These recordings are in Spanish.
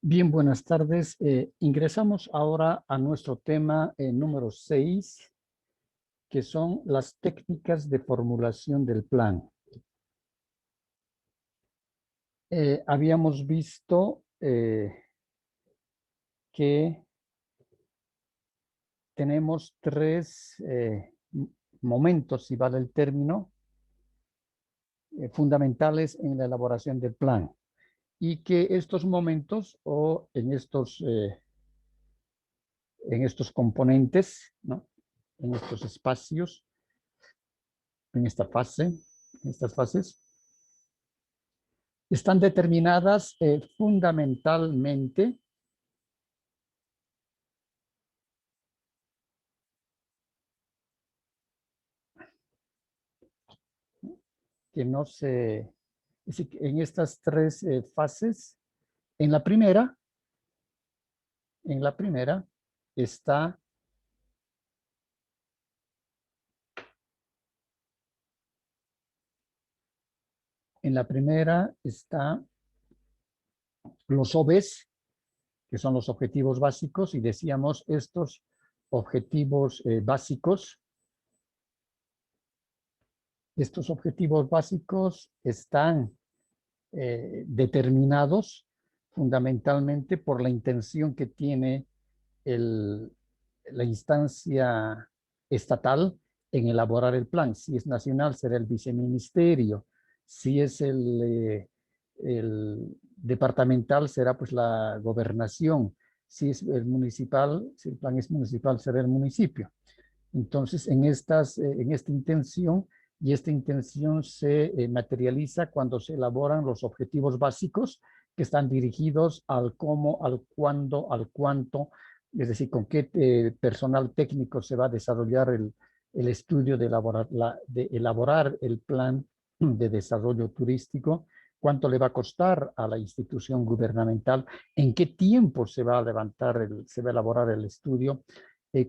Bien, buenas tardes. Ingresamos ahora a nuestro tema número 6, que son las técnicas de formulación del plan. Habíamos visto que tenemos tres momentos, si vale el término, fundamentales en la elaboración del plan. Y que estos momentos o en estos componentes, ¿no? En estos espacios, en esta fase, en estas fases, están determinadas fundamentalmente que no se, es decir, en estas tres fases, en la primera está los OBs, que son los objetivos básicos, y decíamos estos objetivos básicos están determinados fundamentalmente por la intención que tiene la instancia estatal en elaborar el plan. Si es nacional, será el viceministerio. Si es el departamental, será pues la gobernación. Si es el municipal, si el plan es municipal, será el municipio. Entonces, en esta intención, y esta intención se materializa cuando se elaboran los objetivos básicos que están dirigidos al cómo, al cuándo, al cuánto, es decir, con qué personal técnico se va a desarrollar el estudio de elaborar el plan de desarrollo turístico, cuánto le va a costar a la institución gubernamental, en qué tiempo se va a elaborar el estudio,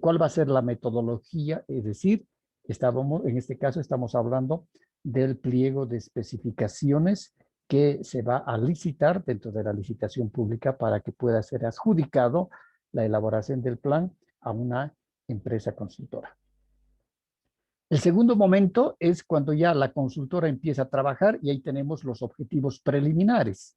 cuál va a ser la metodología, es decir, en este caso estamos hablando del pliego de especificaciones que se va a licitar dentro de la licitación pública para que pueda ser adjudicado la elaboración del plan a una empresa consultora. El segundo momento es cuando ya la consultora empieza a trabajar y ahí tenemos los objetivos preliminares.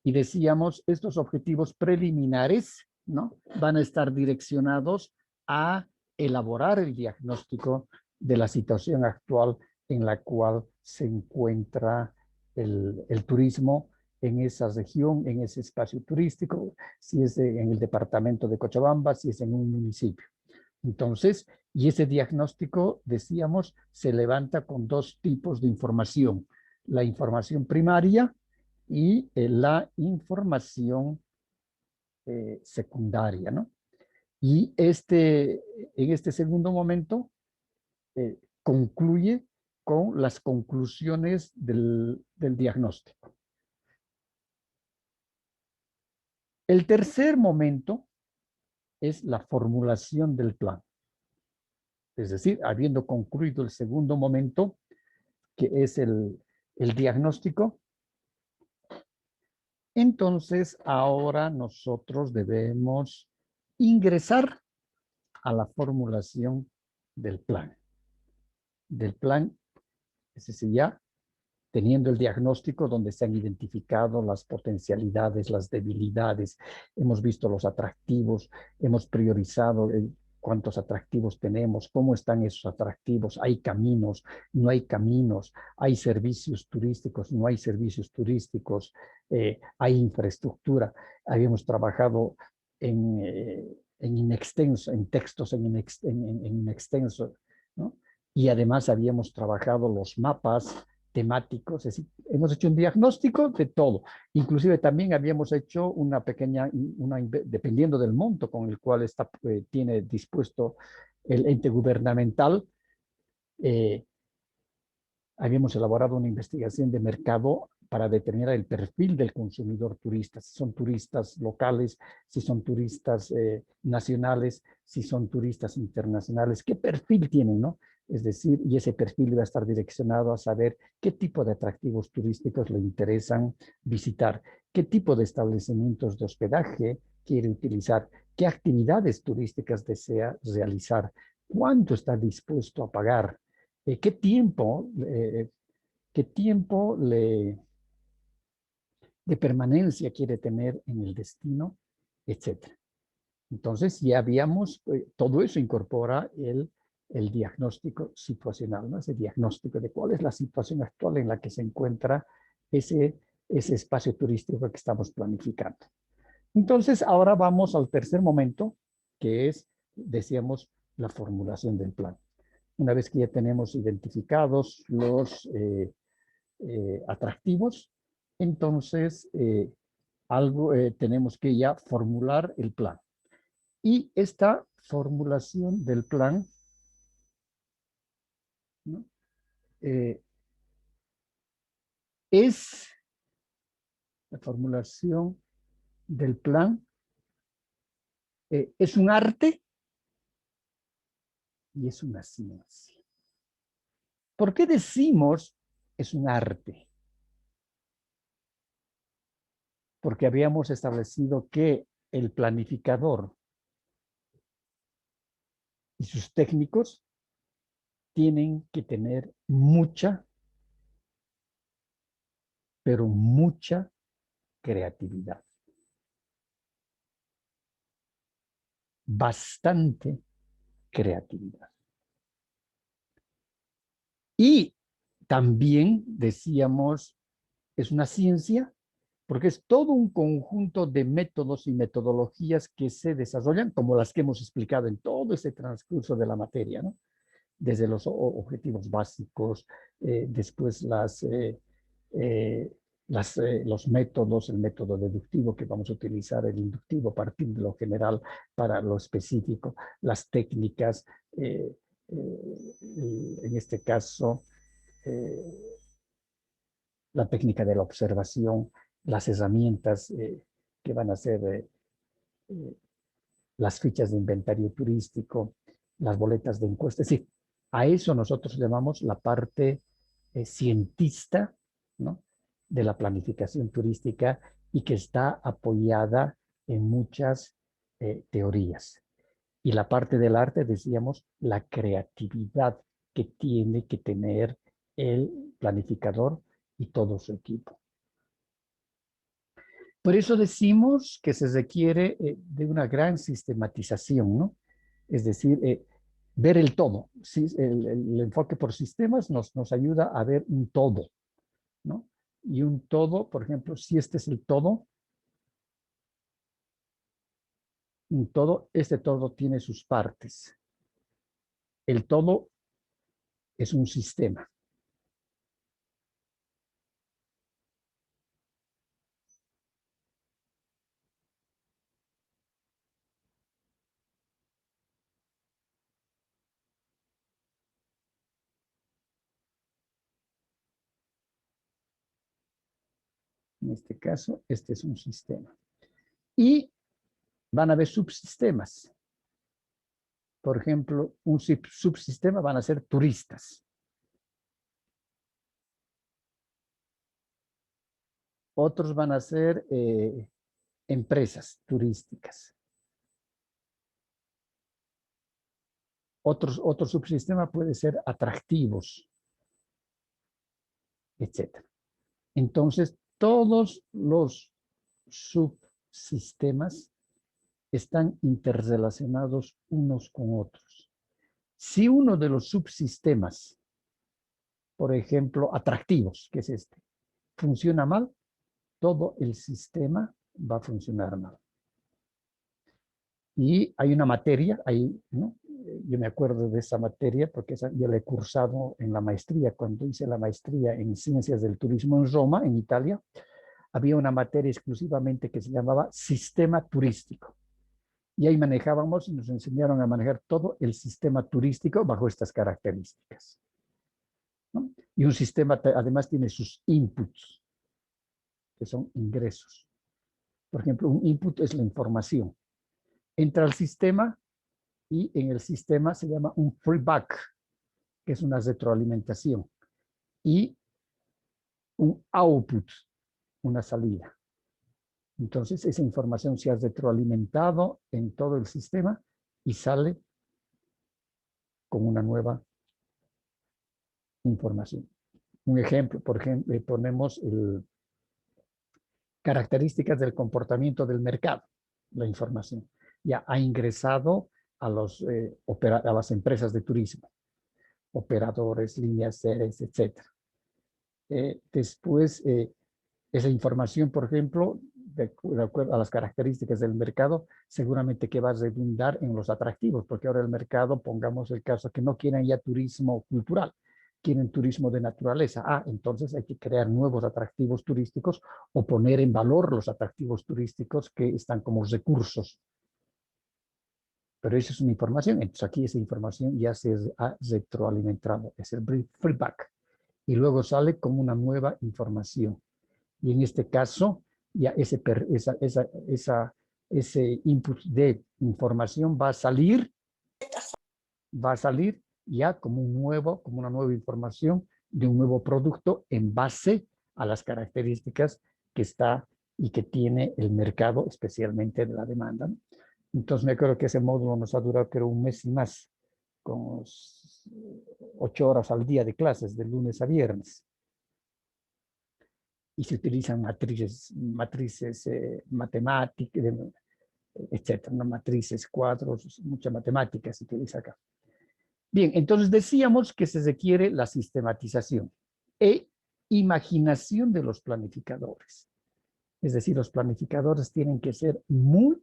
Y decíamos, estos objetivos preliminares, ¿no?, van a estar direccionados a elaborar el diagnóstico de la situación actual en la cual se encuentra el turismo en esa región, en ese espacio turístico, si es en el departamento de Cochabamba, si es en un municipio. Entonces, y ese diagnóstico, decíamos, se levanta con dos tipos de información: la información primaria y la información secundaria, ¿no? Y en este segundo momento concluye con las conclusiones del diagnóstico. El tercer momento es la formulación del plan. Es decir, habiendo concluido el segundo momento, que es el diagnóstico, entonces ahora nosotros debemos ingresar a la formulación del plan. Es decir, ya teniendo el diagnóstico donde se han identificado las potencialidades, las debilidades, hemos visto los atractivos, hemos priorizado cuántos atractivos tenemos, cómo están esos atractivos, hay caminos, no hay caminos, hay servicios turísticos, no hay servicios turísticos, hay infraestructura. Habíamos trabajado en textos en inextenso, ¿no? Y además habíamos trabajado los mapas temáticos, es decir, hemos hecho un diagnóstico de todo. Inclusive también habíamos hecho una pequeña, dependiendo del monto con el cual tiene dispuesto el ente gubernamental, habíamos elaborado una investigación de mercado para determinar el perfil del consumidor turista, si son turistas locales, si son turistas nacionales, si son turistas internacionales, qué perfil tienen, ¿no? Es decir, y ese perfil va a estar direccionado a saber qué tipo de atractivos turísticos le interesan visitar, qué tipo de establecimientos de hospedaje quiere utilizar, qué actividades turísticas desea realizar, cuánto está dispuesto a pagar, qué tiempo de permanencia quiere tener en el destino, etcétera. Entonces, ya habíamos, todo eso incorpora el diagnóstico situacional, ¿no? Ese diagnóstico de cuál es la situación actual en la que se encuentra ese espacio turístico que estamos planificando. Entonces, ahora vamos al tercer momento, que es, decíamos, la formulación del plan. Una vez que ya tenemos identificados los atractivos, entonces tenemos que ya formular el plan. Y esta formulación del plan, ¿no? Es la formulación del plan, es un arte y es una ciencia. ¿Por qué decimos es un arte? Porque habíamos establecido que el planificador y sus técnicos tienen que tener mucha, pero mucha creatividad. Bastante creatividad. Y también decíamos, es una ciencia, porque es todo un conjunto de métodos y metodologías que se desarrollan, como las que hemos explicado en todo este transcurso de la materia, ¿no? Desde los objetivos básicos, después los métodos, el método deductivo que vamos a utilizar, el inductivo a partir de lo general para lo específico, las técnicas, en este caso, la técnica de la observación, las herramientas que van a ser las fichas de inventario turístico, las boletas de encuesta. Es decir, a eso nosotros llamamos la parte cientista, ¿no? De la planificación turística y que está apoyada en muchas teorías. Y la parte del arte, decíamos, la creatividad que tiene que tener el planificador y todo su equipo. Por eso decimos que se requiere de una gran sistematización, ¿no? Es decir, ver el todo. ¿Sí? El enfoque por sistemas nos ayuda a ver un todo, ¿no? Y un todo, por ejemplo, si este es el todo, un todo, este todo tiene sus partes. El todo es un sistema. En este caso, este es un sistema. Y van a haber subsistemas. Por ejemplo, un subsistema van a ser turistas. Otros van a ser empresas turísticas. Otro subsistema puede ser atractivos, etc. Entonces, todos los subsistemas están interrelacionados unos con otros. Si uno de los subsistemas, por ejemplo, atractivos, que es este, funciona mal, todo el sistema va a funcionar mal. Y hay una materia, ahí, ¿no? Yo me acuerdo de esa materia porque yo la he cursado en la maestría. Cuando hice la maestría en Ciencias del Turismo en Roma, en Italia, había una materia exclusivamente que se llamaba Sistema Turístico. Y ahí manejábamos y nos enseñaron a manejar todo el sistema turístico bajo estas características, ¿no? Y un sistema además tiene sus inputs, que son ingresos. Por ejemplo, un input es la información. Entra al sistema y en el sistema se llama un feedback. que es una retroalimentación, y un output, una salida. Entonces, esa información se ha retroalimentado en todo el sistema y sale con una nueva información. Un ejemplo, por ejemplo, ponemos características del comportamiento del mercado, la información. Ya ha ingresado a las empresas de turismo, operadores, líneas aéreas, etc. Después, esa información, por ejemplo, de acuerdo a las características del mercado, seguramente que va a redundar en los atractivos, porque ahora el mercado, pongamos el caso, que no quieren ya turismo cultural, quieren turismo de naturaleza. Entonces hay que crear nuevos atractivos turísticos o poner en valor los atractivos turísticos que están como recursos. Pero eso es una información, entonces aquí esa información ya se ha retroalimentado, es el feedback, y luego sale como una nueva información. Y en este caso, ya ese input de información va a salir ya como una nueva información de un nuevo producto en base a las características que está y que tiene el mercado, especialmente de la demanda. Entonces me acuerdo que ese módulo nos ha durado, creo, un mes y más, con 8 horas al día de clases, de lunes a viernes. Y se utilizan matrices matemáticas, etcétera, ¿no? Matrices, cuadros, mucha matemática se utiliza acá. Bien, entonces decíamos que se requiere la sistematización e imaginación de los planificadores. Es decir, los planificadores tienen que ser muy,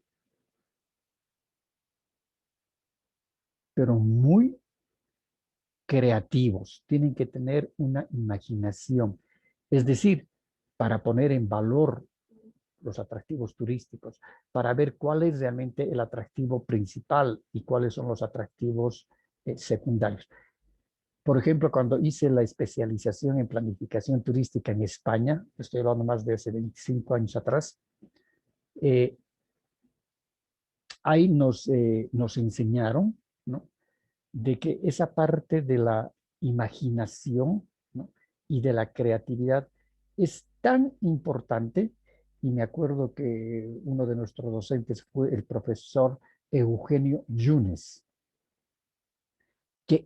pero muy creativos. Tienen que tener una imaginación. Es decir, para poner en valor los atractivos turísticos, para ver cuál es realmente el atractivo principal y cuáles son los atractivos secundarios. Por ejemplo, cuando hice la especialización en planificación turística en España, estoy hablando más de hace 25 años atrás, ahí nos enseñaron, ¿no?, de que esa parte de la imaginación, ¿no?, y de la creatividad es tan importante, y me acuerdo que uno de nuestros docentes fue el profesor Eugenio Yunes, que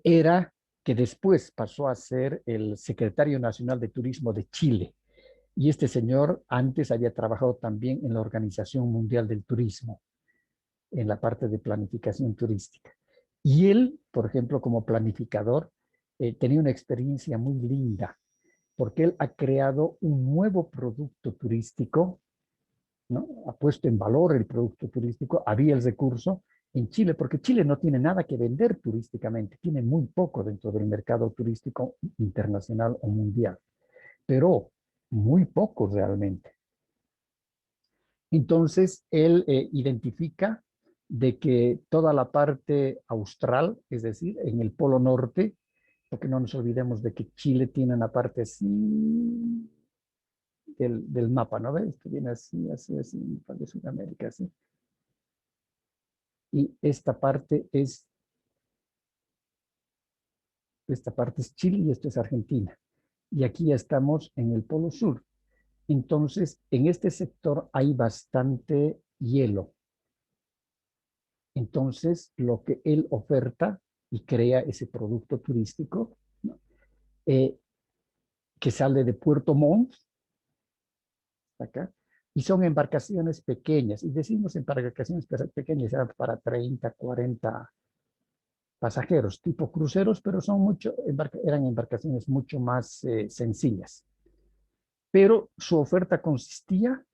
después pasó a ser el secretario nacional de Turismo de Chile. Y este señor antes había trabajado también en la Organización Mundial del Turismo, en la parte de planificación turística. Y él, por ejemplo, como planificador, tenía una experiencia muy linda, porque él ha creado un nuevo producto turístico, ¿no? Ha puesto en valor el producto turístico, había el recurso en Chile, porque Chile no tiene nada que vender turísticamente, tiene muy poco dentro del mercado turístico internacional o mundial, pero muy poco realmente. Entonces, él identifica de que toda la parte austral, es decir, en el Polo Norte, porque no nos olvidemos de que Chile tiene una parte así del mapa, ¿no ves? Esto viene así, así, así, de Sudamérica, así. Y esta parte es Chile y esto es Argentina. Y aquí ya estamos en el Polo Sur. Entonces, en este sector hay bastante hielo. Entonces, lo que él oferta y crea ese producto turístico, ¿no?, que sale de Puerto Montt, acá, y son embarcaciones pequeñas. Y decimos embarcaciones pequeñas, para 30, 40 pasajeros, tipo cruceros, pero eran embarcaciones mucho más sencillas. Pero su oferta consistía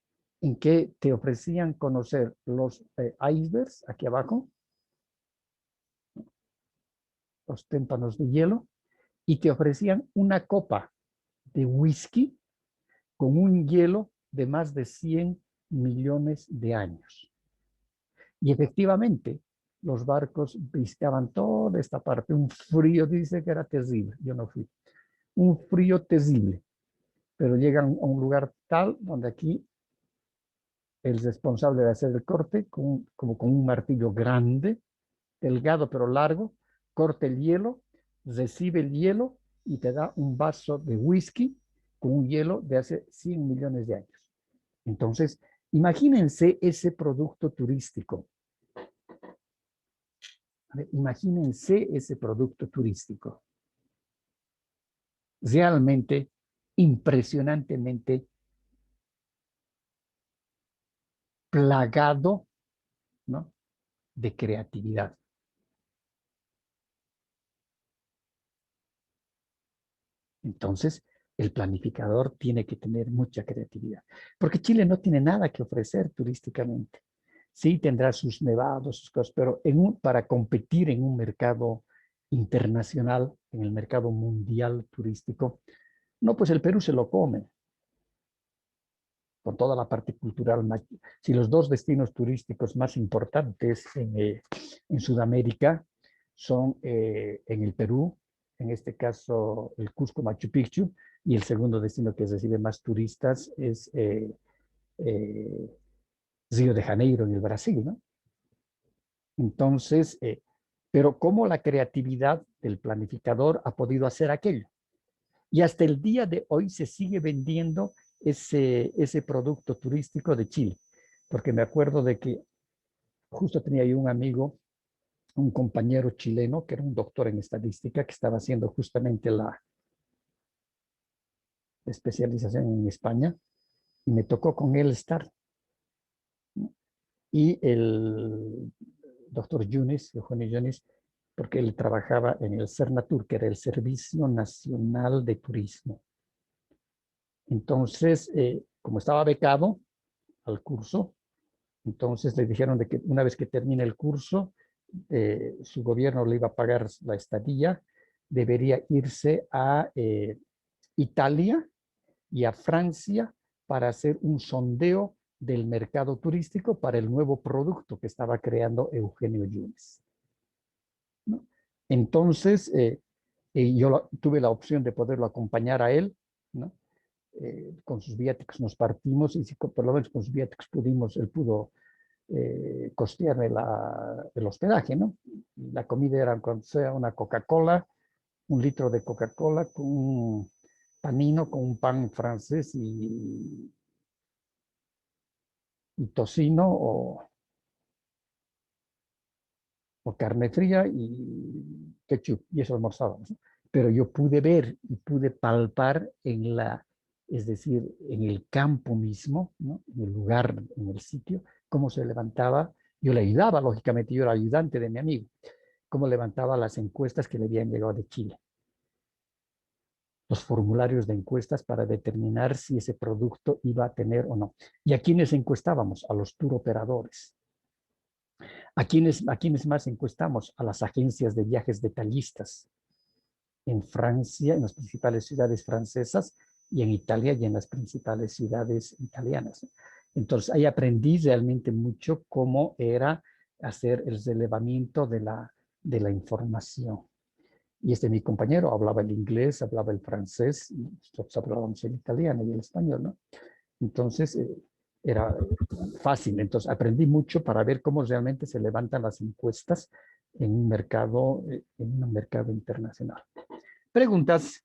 en que te ofrecían conocer los icebergs aquí abajo, los témpanos de hielo, y te ofrecían una copa de whisky con un hielo de más de 100 millones de años. Y efectivamente, los barcos visitaban toda esta parte, un frío, dice que era terrible, yo no fui, un frío terrible, pero llegan a un lugar tal donde aquí el responsable de hacer el corte, como con un martillo grande, delgado pero largo, corta el hielo, recibe el hielo y te da un vaso de whisky con un hielo de hace 100 millones de años. Entonces, imagínense ese producto turístico. Imagínense ese producto turístico. Realmente, impresionantemente plagado, ¿no?, de creatividad. Entonces, el planificador tiene que tener mucha creatividad, porque Chile no tiene nada que ofrecer turísticamente. Sí tendrá sus nevados, sus cosas, pero para competir en un mercado internacional, en el mercado mundial turístico, no, pues el Perú se lo come, con toda la parte cultural. Si los dos destinos turísticos más importantes en Sudamérica son en el Perú, en este caso el Cusco Machu Picchu, y el segundo destino que recibe más turistas es eh, Río de Janeiro, en el Brasil, ¿no? Entonces, pero cómo la creatividad del planificador ha podido hacer aquello. Y hasta el día de hoy se sigue vendiendo ese producto turístico de Chile. Porque me acuerdo de que justo tenía yo un amigo, un compañero chileno, que era un doctor en estadística, que estaba haciendo justamente la especialización en España, y me tocó con él estar. Y el doctor Yunes, Eugenio Yunes, porque él trabajaba en el Cernatur, que era el Servicio Nacional de Turismo. Entonces, como estaba becado al curso, entonces le dijeron de que una vez que termine el curso, su gobierno le iba a pagar la estadía, debería irse a Italia y a Francia para hacer un sondeo del mercado turístico para el nuevo producto que estaba creando Eugenio Yunes, ¿no? Entonces, yo tuve la opción de poderlo acompañar a él, ¿no? Con sus viáticos nos partimos y si por lo menos con sus viáticos él pudo costearme el hospedaje, ¿no? La comida era, cuando sea, una Coca-Cola, un litro de Coca-Cola con un panino, con un pan francés y tocino o carne fría y ketchup, y eso almorzábamos, ¿no? Pero yo pude ver y pude palpar es decir, en el campo mismo, ¿no?, en el lugar, en el sitio, cómo se levantaba. Yo le ayudaba, lógicamente, yo era ayudante de mi amigo, cómo levantaba las encuestas que le habían llegado de Chile, los formularios de encuestas para determinar si ese producto iba a tener o no. ¿Y a quiénes encuestábamos? A los tour operadores. ¿A quiénes más encuestamos? A las agencias de viajes detallistas en Francia, en las principales ciudades francesas, y en Italia y en las principales ciudades italianas. Entonces ahí aprendí realmente mucho cómo era hacer el relevamiento de la información. Y mi compañero hablaba el inglés, hablaba el francés, y nosotros hablábamos el italiano y el español, ¿no? Entonces, era fácil. Entonces, aprendí mucho para ver cómo realmente se levantan las encuestas en un mercado internacional. Preguntas.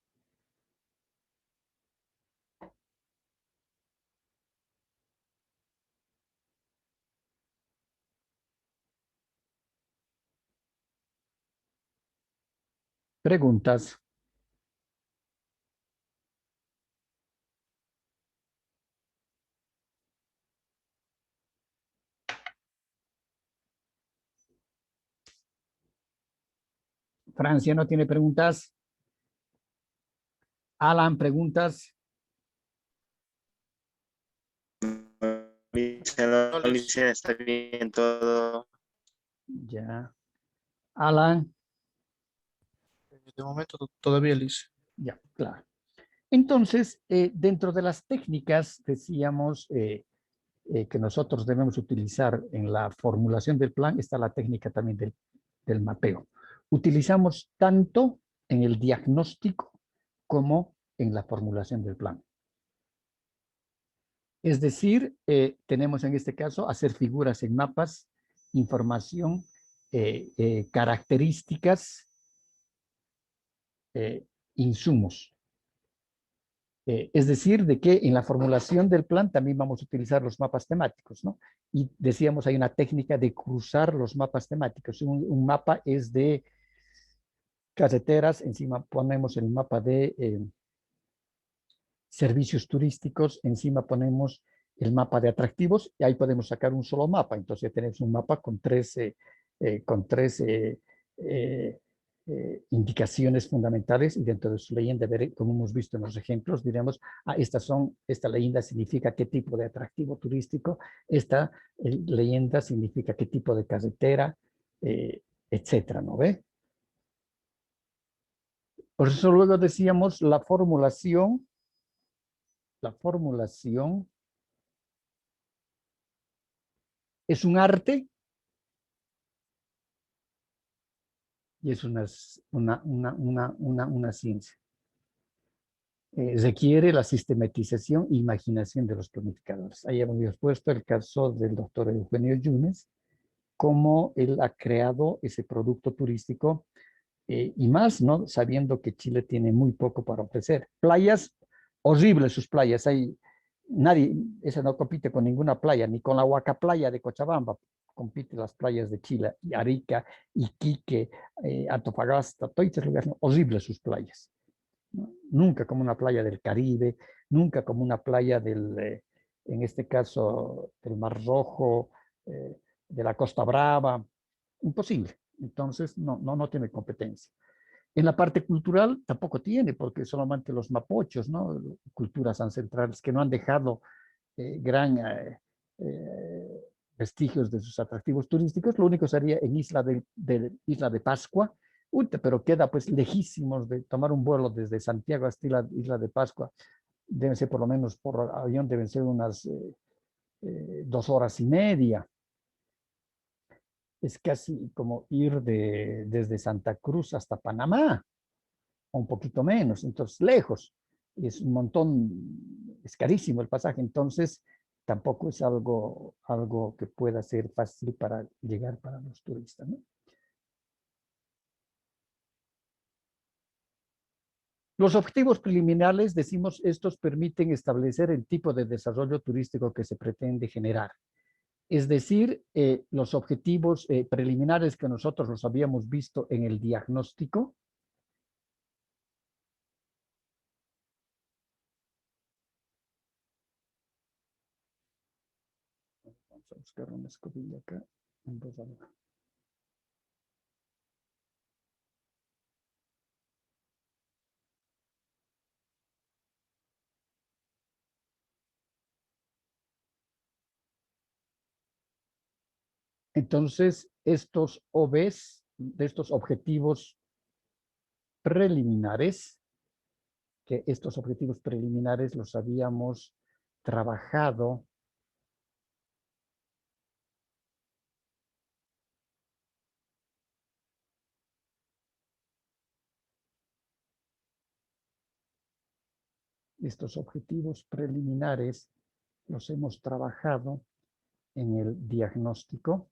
Preguntas. Francia no tiene preguntas. Alan, preguntas. No, Alicia, está bien todo. Ya. Alan. De momento todavía, Liz. Ya, claro. Entonces, dentro de las técnicas, decíamos que nosotros debemos utilizar en la formulación del plan, está la técnica también del mapeo. Utilizamos tanto en el diagnóstico como en la formulación del plan. Es decir, tenemos en este caso hacer figuras en mapas, información, características insumos. Es decir, de que en la formulación del plan también vamos a utilizar los mapas temáticos, ¿no? Y decíamos, hay una técnica de cruzar los mapas temáticos. Un mapa es de carreteras, encima ponemos el mapa de servicios turísticos, encima ponemos el mapa de atractivos y ahí podemos sacar un solo mapa. Entonces tenemos un mapa con tres indicaciones fundamentales y dentro de su leyenda, como hemos visto en los ejemplos, diremos, esta leyenda significa qué tipo de atractivo turístico, esta leyenda significa qué tipo de carretera, etcétera, ¿no ve? Por eso luego decíamos la formulación es un arte y es una ciencia. Requiere la sistematización e imaginación de los planificadores. Ahí hemos puesto el caso del doctor Eugenio Yunes, cómo él ha creado ese producto turístico y más, ¿no? Sabiendo que Chile tiene muy poco para ofrecer. Playas, horribles sus playas. Esa no compite con ninguna playa, ni con la Huaca Playa de Cochabamba. Compite las playas de Chile, y Arica, Iquique, Antofagasta, todos estos lugares, ¿no? Horribles sus playas. ¿No? Nunca como una playa del Caribe, nunca como una playa en este caso, del Mar Rojo, de la Costa Brava. Imposible. Entonces, no tiene competencia. En la parte cultural tampoco tiene, porque solamente los mapochos, ¿no? Culturas ancestrales que no han dejado gran vestigios de sus atractivos turísticos. Lo único sería en Isla de Pascua, pero queda pues lejísimos de tomar un vuelo desde Santiago hasta Isla de Pascua. Deben ser por lo menos por avión, deben ser unas 2 horas y media. Es casi como ir desde Santa Cruz hasta Panamá, o un poquito menos, entonces lejos. Es un montón, es carísimo el pasaje, entonces tampoco es algo que pueda ser fácil para llegar para los turistas, ¿no? Los objetivos preliminares, decimos, estos permiten establecer el tipo de desarrollo turístico que se pretende generar. Es decir, los objetivos preliminares que nosotros los habíamos visto en el diagnóstico. Vamos a buscar una escobilla acá. Entonces, estos OBs, de estos objetivos preliminares, que estos objetivos preliminares los habíamos trabajado los hemos trabajado en el diagnóstico.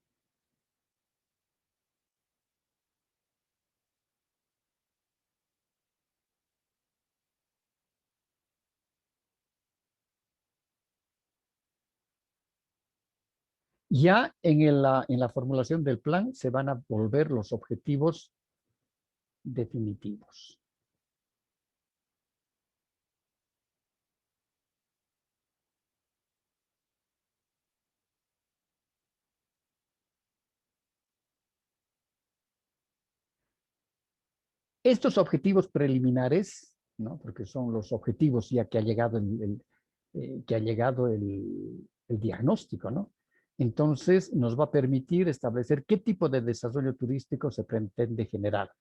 Ya en la formulación del plan se van a volver los objetivos definitivos. Estos objetivos preliminares, ¿no? Porque son los objetivos ya que ha llegado el diagnóstico, ¿no? Entonces nos va a permitir establecer qué tipo de desarrollo turístico se pretende generar.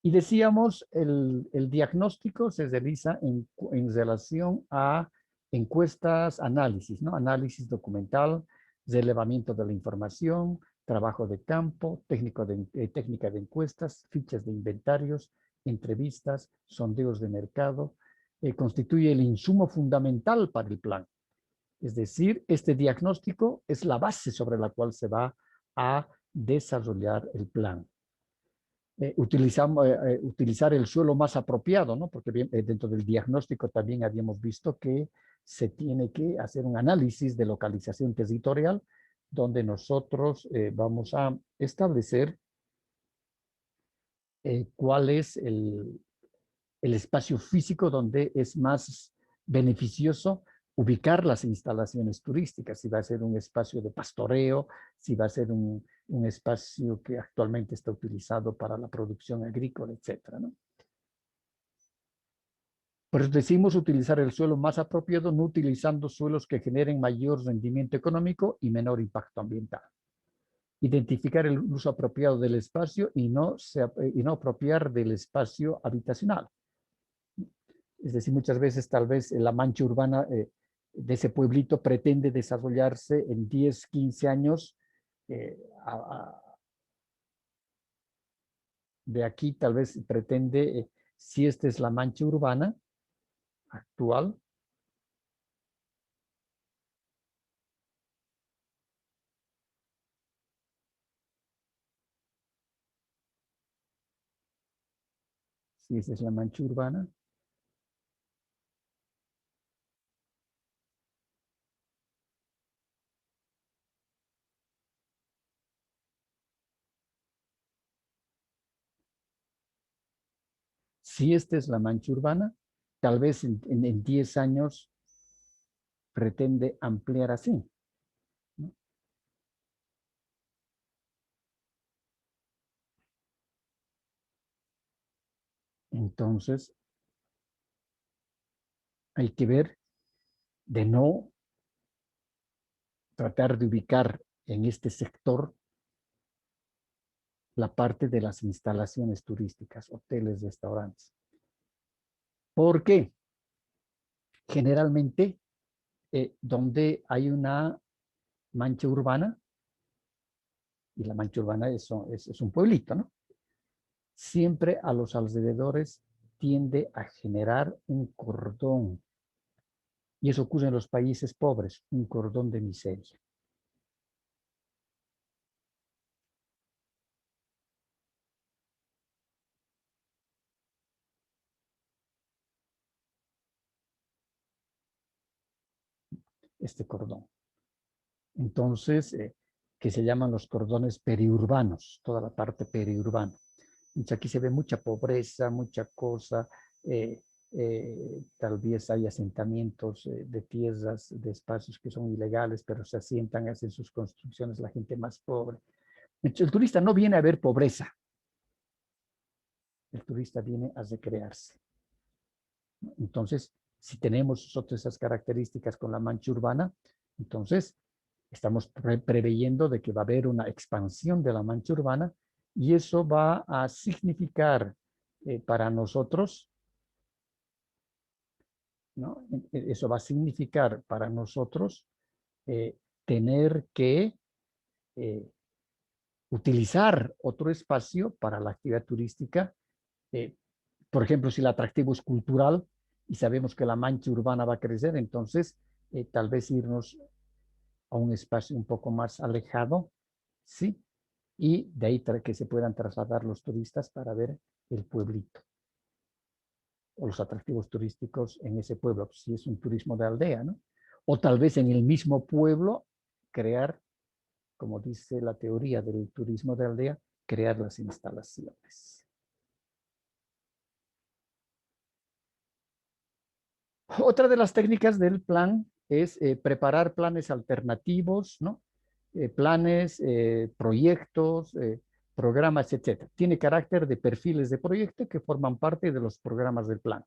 Y decíamos, el diagnóstico se realiza en relación a encuestas, análisis, ¿no? Análisis documental, relevamiento de la información, trabajo de campo, técnica de encuestas, fichas de inventarios, entrevistas, sondeos de mercado, constituye el insumo fundamental para el plan. Es decir, este diagnóstico es la base sobre la cual se va a desarrollar el plan. utilizar el suelo más apropiado, ¿no? Porque bien, dentro del diagnóstico también habíamos visto que se tiene que hacer un análisis de localización territorial donde nosotros vamos a establecer cuál es el espacio físico donde es más beneficioso ubicar las instalaciones turísticas, si va a ser un espacio de pastoreo, si va a ser un espacio que actualmente está utilizado para la producción agrícola, etcétera, ¿no? Por eso decimos utilizar el suelo más apropiado, no utilizando suelos que generen mayor rendimiento económico y menor impacto ambiental. Identificar el uso apropiado del espacio y no apropiar del espacio habitacional. Es decir, muchas veces tal vez la mancha urbana de ese pueblito pretende desarrollarse en 10, 15 años. De aquí tal vez pretende, si esta es la mancha urbana actual, si esta es la mancha urbana, si esta es la mancha urbana, tal vez en 10 años pretende ampliar así, ¿no? Entonces, hay que ver de no tratar de ubicar en este sector la parte de las instalaciones turísticas, hoteles, restaurantes. ¿Por qué? Generalmente, donde hay una mancha urbana, y la mancha urbana es un pueblito, ¿no? Siempre a los alrededores tiende a generar un cordón. Y eso ocurre en los países pobres, un cordón de miseria. Este cordón. Entonces, que se llaman los cordones periurbanos, toda la parte periurbana. Entonces, aquí se ve mucha pobreza, mucha cosa, tal vez hay asentamientos de tierras, de espacios que son ilegales, pero se asientan, hacen sus construcciones la gente más pobre. Entonces, el turista no viene a ver pobreza, el turista viene a recrearse. Entonces, si tenemos nosotros esas características con la mancha urbana, entonces estamos preveyendo de que va a haber una expansión de la mancha urbana y eso va a significar para nosotros, ¿no? Eso va a significar para nosotros tener que utilizar otro espacio para la actividad turística. Por ejemplo, si el atractivo es cultural y sabemos que la mancha urbana va a crecer, entonces tal vez irnos a un espacio un poco más alejado, ¿sí? Y de ahí que se puedan trasladar los turistas para ver el pueblito o los atractivos turísticos en ese pueblo, si es un turismo de aldea, ¿no? O tal vez en el mismo pueblo crear, como dice la teoría del turismo de aldea, crear las instalaciones. Otra de las técnicas del plan es preparar planes alternativos, ¿no? Planes, proyectos, programas, etcétera. Tiene carácter de perfiles de proyecto que forman parte de los programas del plan.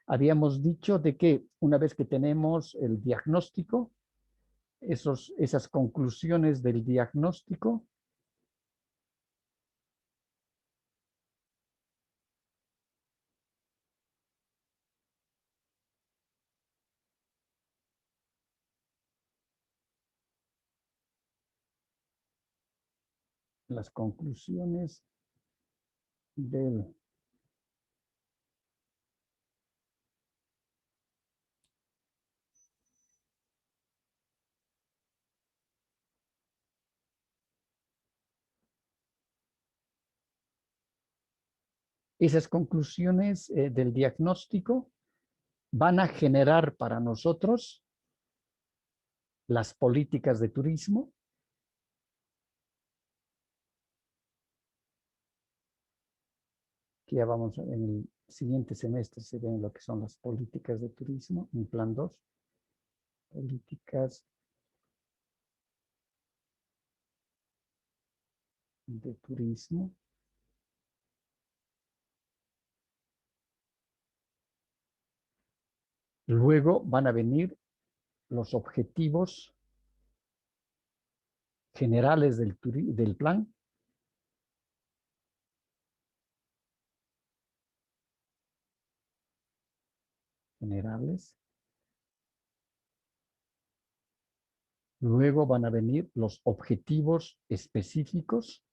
Habíamos dicho de que una vez que tenemos el diagnóstico, esas conclusiones del diagnóstico, las conclusiones del Esas conclusiones del diagnóstico van a generar para nosotros las políticas de turismo, que ya vamos en el siguiente semestre se ven lo que son las políticas de turismo, en plan 2, políticas de turismo. Luego van a venir los objetivos generales del plan. Generales. Luego van a venir los objetivos específicos.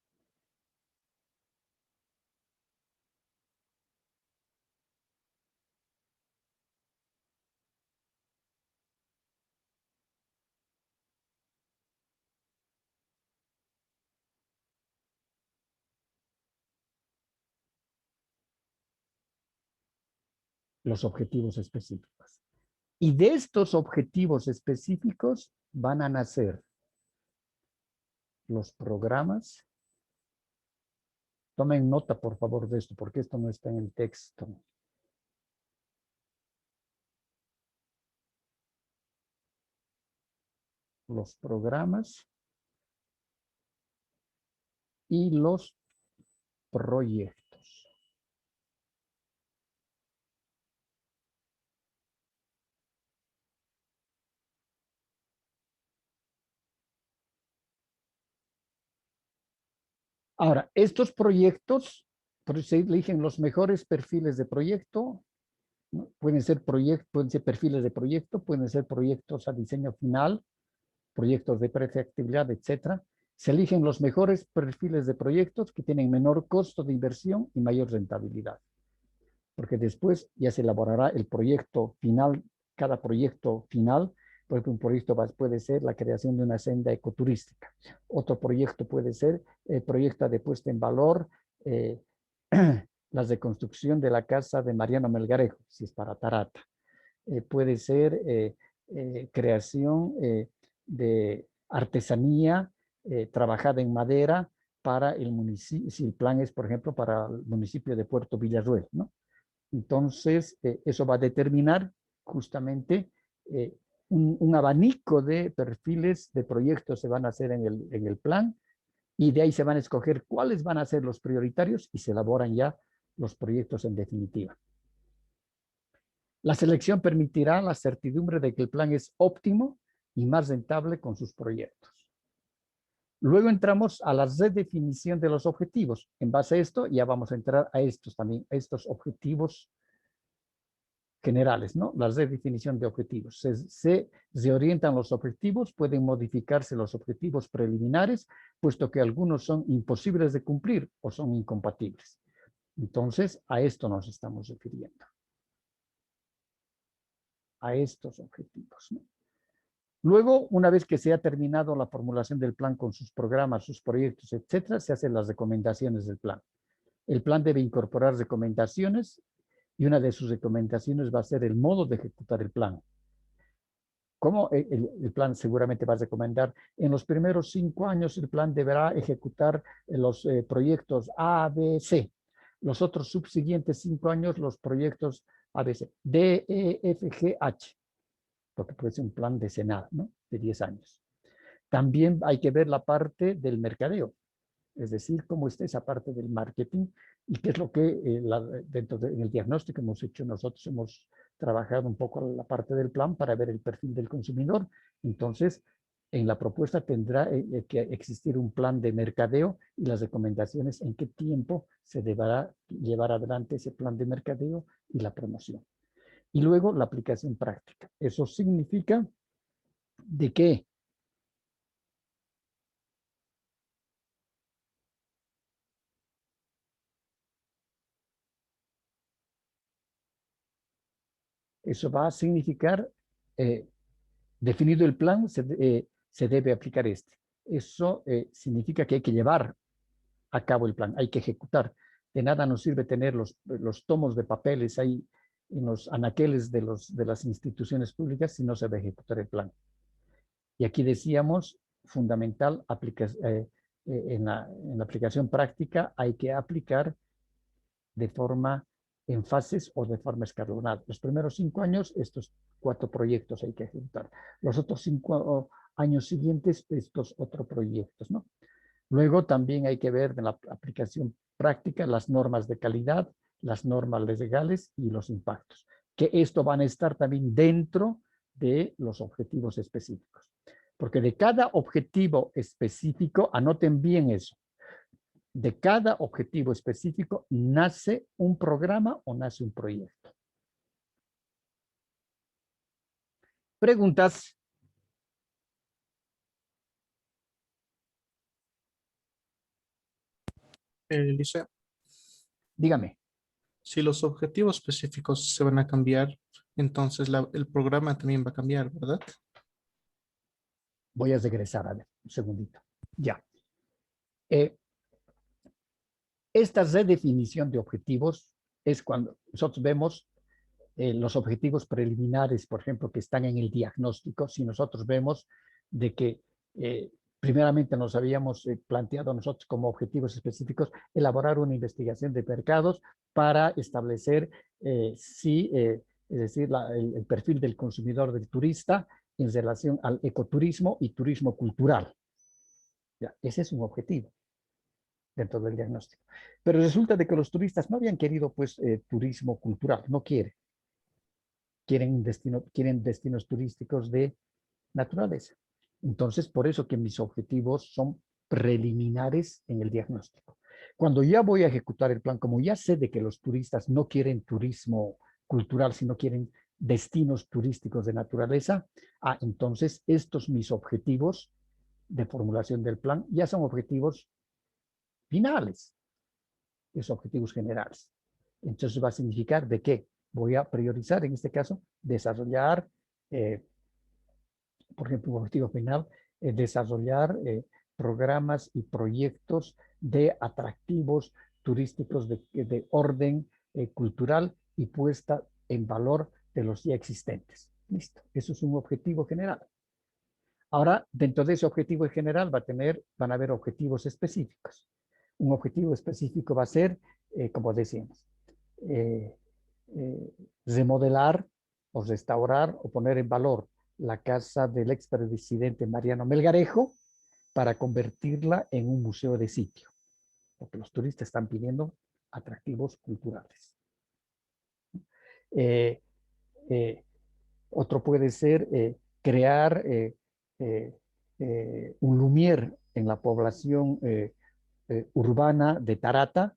Los objetivos específicos. Y de estos objetivos específicos van a nacer los programas. Tomen nota, por favor, de esto, porque esto no está en el texto. Los programas y los proyectos. Ahora, estos proyectos, por eso se eligen los mejores perfiles de proyecto, ¿no? Pueden ser perfiles de proyecto, pueden ser proyectos a diseño final, proyectos de prefactibilidad, etcétera. Se eligen los mejores perfiles de proyectos que tienen menor costo de inversión y mayor rentabilidad. Porque después ya se elaborará el proyecto final, cada proyecto final. Por ejemplo, un proyecto puede ser la creación de una senda ecoturística. Otro proyecto puede ser el proyecto de puesta en valor, las de construcción de la casa de Mariano Melgarejo, si es para Tarata. Puede ser creación de artesanía trabajada en madera para el municipio, si el plan es, por ejemplo, para el municipio de Puerto Villarruel, ¿no? Entonces, eso va a determinar justamente un abanico de perfiles de proyectos se van a hacer en el plan y de ahí se van a escoger cuáles van a ser los prioritarios y se elaboran ya los proyectos en definitiva. La selección permitirá la certidumbre de que el plan es óptimo y más rentable con sus proyectos. Luego entramos a la redefinición de los objetivos. En base a esto ya vamos a entrar a estos también, a estos objetivos generales, ¿no? La redefinición de objetivos. Se reorientan los objetivos, pueden modificarse los objetivos preliminares, puesto que algunos son imposibles de cumplir o son incompatibles. Entonces, a esto nos estamos refiriendo. A estos objetivos, ¿no? Luego, una vez que se ha terminado la formulación del plan con sus programas, sus proyectos, etcétera, se hacen las recomendaciones del plan. El plan debe incorporar recomendaciones y una de sus recomendaciones va a ser el modo de ejecutar el plan. ¿Cómo el plan seguramente va a recomendar? En los primeros 5 años el plan deberá ejecutar los proyectos A, B, C. Los otros subsiguientes 5 años los proyectos A, B, C. D, E, F, G, H. Porque puede ser un plan decenal, ¿no? De 10 años. También hay que ver la parte del mercadeo, es decir, cómo está esa parte del marketing y qué es lo que en el diagnóstico hemos hecho nosotros, hemos trabajado un poco la parte del plan para ver el perfil del consumidor. Entonces, en la propuesta tendrá que existir un plan de mercadeo y las recomendaciones en qué tiempo se deberá llevar adelante ese plan de mercadeo y la promoción. Y luego la aplicación práctica. Eso significa de que eso va a significar, definido el plan, se debe aplicar este. Eso significa que hay que llevar a cabo el plan, hay que ejecutar. De nada nos sirve tener los tomos de papeles ahí en los anaqueles de las instituciones públicas si no se va a ejecutar el plan. Y aquí decíamos, fundamental, en la aplicación práctica hay que aplicar de forma en fases o de forma escalonada. Los primeros 5 años, estos 4 proyectos hay que ejecutar. Los otros 5 años siguientes, estos otros proyectos, ¿no? Luego también hay que ver en la aplicación práctica las normas de calidad, las normas legales y los impactos, que esto van a estar también dentro de los objetivos específicos. Porque de cada objetivo específico, anoten bien eso, de cada objetivo específico nace un programa o nace un proyecto. ¿Preguntas? Liceo, Dígame. si los objetivos específicos se van a cambiar, entonces el programa también va a cambiar, ¿verdad? Voy a regresar, a ver, un segundito. Ya. Esta redefinición de objetivos es cuando nosotros vemos los objetivos preliminares, por ejemplo, que están en el diagnóstico. Si nosotros vemos de que primeramente nos habíamos planteado nosotros como objetivos específicos elaborar una investigación de mercados para establecer es decir, el perfil del consumidor, del turista, en relación al ecoturismo y turismo cultural. Ya, ese es un objetivo dentro del diagnóstico. Pero resulta de que los turistas no habían querido pues turismo cultural, no quieren destinos turísticos de naturaleza. Entonces, por eso que mis objetivos son preliminares en el diagnóstico. Cuando ya voy a ejecutar el plan, como ya sé de que los turistas no quieren turismo cultural, sino quieren destinos turísticos de naturaleza, entonces estos mis objetivos de formulación del plan ya son objetivos finales, esos objetivos generales. Entonces va a significar de qué voy a priorizar, en este caso, desarrollar, por ejemplo, un objetivo final, desarrollar programas y proyectos de atractivos turísticos de orden cultural y puesta en valor de los ya existentes. Listo, eso es un objetivo general. Ahora, dentro de ese objetivo general van a haber objetivos específicos. Un objetivo específico va a ser, como decíamos, eh, remodelar o restaurar o poner en valor la casa del expresidente Mariano Melgarejo para convertirla en un museo de sitio, porque los turistas están pidiendo atractivos culturales. Eh, eh, Otro puede ser crear un lumier en la población urbana de Tarata,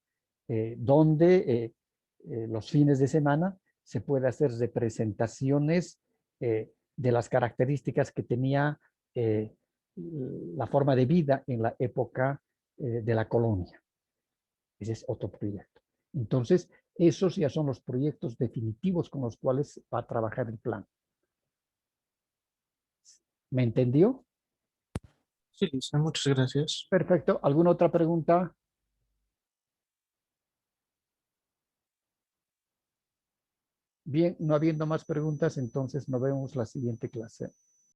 donde los fines de semana se puede hacer representaciones de las características que tenía la forma de vida en la época de la colonia. Ese es otro proyecto. Entonces, esos ya son los proyectos definitivos con los cuales va a trabajar el plan. ¿Me entendió? Sí, Lisa, muchas gracias. Perfecto. ¿Alguna otra pregunta? Bien, no habiendo más preguntas, entonces nos vemos la siguiente clase.